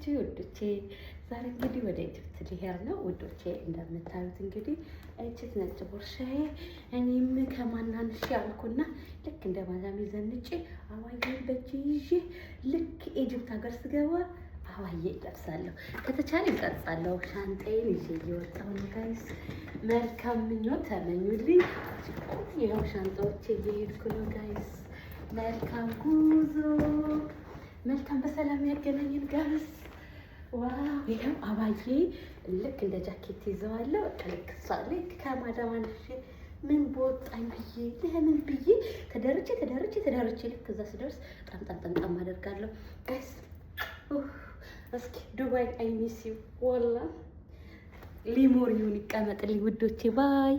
ናችሁ ውዶቼ? ዛሬ እንግዲህ ወደ ኢጅፕት ሊሄድ ነው ውዶቼ። እንደምታዩት እንግዲህ እቺት ነጭ ቦርሳዬ እኔም ከማናንሽ ያልኩና ልክ እንደ ማዳም ዘንጬ አዋዬን በእጄ ይዤ ልክ ኢጅፕት ሀገር ስገባ አዋዬ ለብሳለሁ። ከተቻለ ይቀርጻለሁ። ሻንጣዬን ይዤ እየወጣሁ ነው ጋይስ። መልካም ምኞት ተመኙልኝ። ይኸው ሻንጣዎቼ እየሄድኩ ነው ጋይስ። መልካም ጉዞ፣ መልካም በሰላም ያገናኘን ጋይስ። ዋው! ይሄው አባዬ ልክ እንደ ጃኬት ይዘዋለሁ። ልክ እሷ ልክ ከማዳም አንሽ ምን በወጣኝ ብዬ ለምን ብዬ ተደርቼ ልክ እዛ ስደርስ ጠምጠም አደርጋለሁ ጋይስ። እስኪ ዱባይ አይ ሚስ ዩ ወላ ሊሞሪውን ይቀመጥልኝ ውዶቼ። ባይ